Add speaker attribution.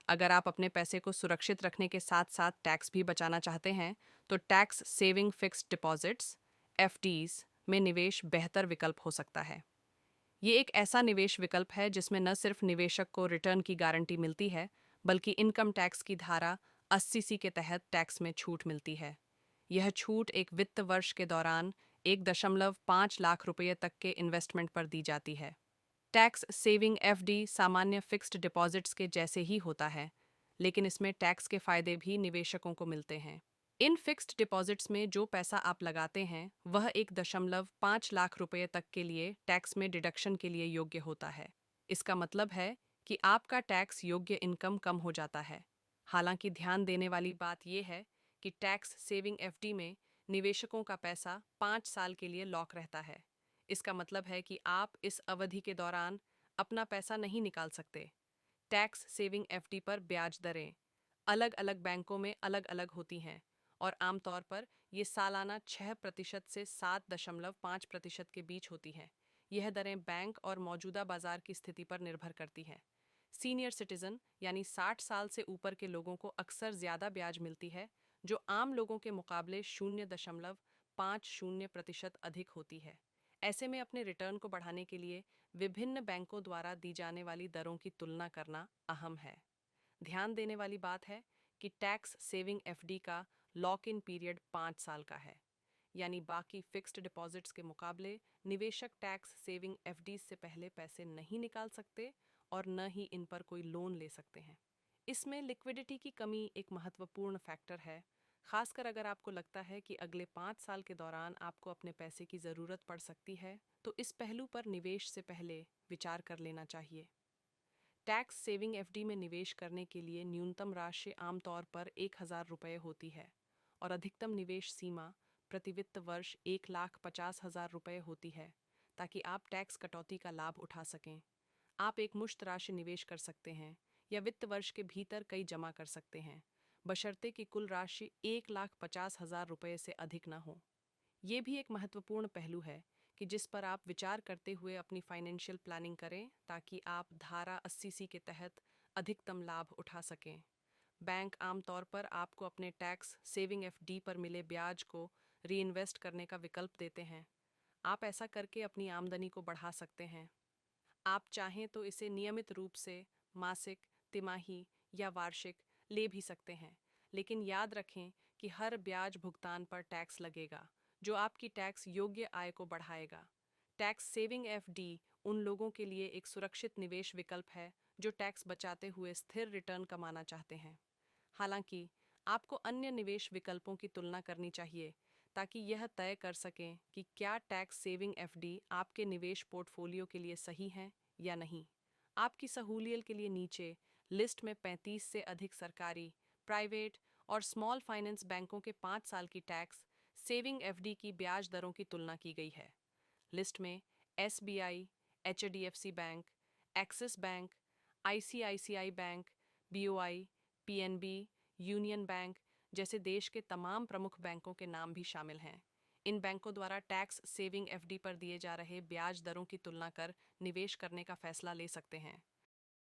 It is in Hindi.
Speaker 1: अगर आप अपने पैसे को सुरक्षित रखने के साथ साथ टैक्स भी बचाना चाहते हैं, तो tax saving fixed deposits (FDs) में निवेश बेहतर विकल्प हो सकता है। ये एक ऐसा निवेश विकल्प है जिसमें न सिर्फ निवेशक को रिटर्न की गारंटी मिलती है, बल्कि इनकम टैक्स की धारा 80C के तहत टैक्स में छूट मिलती है। यह छूट एक वित्त वर्ष के दौरान 1.5 लाख रुपये तक के इन्वेस्टमेंट पर दी जाती है। टैक्स सेविंग एफडी सामान्य फिक्स्ड डिपॉजिट्स के जैसे ही होता है, लेकिन इसमें टैक्स के फायदे भी निवेशकों को मिलते हैं। इन फिक्स्ड डिपॉजिट्स में जो पैसा आप लगाते हैं वह 1.5 लाख रुपये तक के लिए टैक्स में डिडक्शन के लिए योग्य होता है। इसका मतलब है कि आपका टैक्स योग्य इनकम कम हो जाता है। हालांकि ध्यान देने वाली बात यह है कि टैक्स सेविंग एफडी में निवेशकों का पैसा 5 साल के लिए लॉक रहता है। इसका मतलब है कि आप इस अवधि के दौरान अपना पैसा नहीं निकाल सकते। टैक्स सेविंग एफडी पर ब्याज दरें अलग अलग बैंकों में अलग अलग होती हैं और आमतौर पर ये सालाना 6% से 7.5% के बीच होती हैं। यह दरें बैंक और मौजूदा बाजार की स्थिति पर निर्भर करती हैं। सीनियर सिटीजन यानी 60 साल से ऊपर के लोगों को अक्सर ज़्यादा ब्याज मिलती है, जो आम लोगों के मुकाबले 0.50% अधिक होती है। ऐसे में अपने रिटर्न को बढ़ाने के लिए विभिन्न बैंकों द्वारा दी जाने वाली दरों की तुलना करना अहम है। ध्यान देने वाली बात है कि टैक्स सेविंग एफडी का लॉक इन पीरियड 5 साल का है, यानी बाकी फिक्स्ड डिपॉजिट्स के मुकाबले निवेशक टैक्स सेविंग एफडी से पहले पैसे नहीं निकाल सकते और न ही इन पर कोई लोन ले सकते हैं। इसमें लिक्विडिटी की कमी एक महत्वपूर्ण फैक्टर है, खासकर अगर आपको लगता है कि अगले 5 साल के दौरान आपको अपने पैसे की ज़रूरत पड़ सकती है, तो इस पहलू पर निवेश से पहले विचार कर लेना चाहिए। टैक्स सेविंग एफडी में निवेश करने के लिए न्यूनतम राशि आमतौर पर 1,000 रुपये होती है और अधिकतम निवेश सीमा प्रति वित्त वर्ष 1,50,000 रुपये होती है, ताकि आप टैक्स कटौती का लाभ उठा सकें। आप एक मुश्त राशि निवेश कर सकते हैं या वित्त वर्ष के भीतर कई जमा कर सकते हैं, बशर्ते कि कुल राशि 1,50,000 रुपये से अधिक न हो। ये भी एक महत्वपूर्ण पहलू है कि जिस पर आप विचार करते हुए अपनी फाइनेंशियल प्लानिंग करें, ताकि आप धारा 80C के तहत अधिकतम लाभ उठा सकें। बैंक आमतौर पर आपको अपने टैक्स सेविंग एफडी पर मिले ब्याज को रीइन्वेस्ट करने का विकल्प देते हैं। आप ऐसा करके अपनी आमदनी को बढ़ा सकते हैं। आप चाहें तो इसे नियमित रूप से मासिक, तिमाही या वार्षिक ले भी सकते हैं, लेकिन याद रखें कि हर ब्याज भुगतान पर टैक्स लगेगा, जो आपकी टैक्स योग्य आय को बढ़ाएगा। टैक्स सेविंग एफडी उन लोगों के लिए एक सुरक्षित निवेश विकल्प है जो टैक्स बचाते हुए स्थिर रिटर्न कमाना चाहते हैं। हालांकि आपको अन्य निवेश विकल्पों की तुलना करनी चाहिए, ताकि यह तय कर सकें कि क्या टैक्स सेविंग एफडी आपके निवेश पोर्टफोलियो के लिए सही हैं या नहीं। आपकी सहूलियत के लिए नीचे लिस्ट में 35 से अधिक सरकारी, प्राइवेट और स्मॉल फाइनेंस बैंकों के 5 साल की टैक्स सेविंग एफडी की ब्याज दरों की तुलना की गई है। लिस्ट में SBI, HDFC bank, axis bank, ICICI bank, BOI, PNB, union bank जैसे देश के तमाम प्रमुख बैंकों के नाम भी शामिल हैं। इन बैंकों द्वारा टैक्स सेविंग एफडी पर दिए जा रहे ब्याज दरों की तुलना कर निवेश करने का फैसला ले सकते हैं।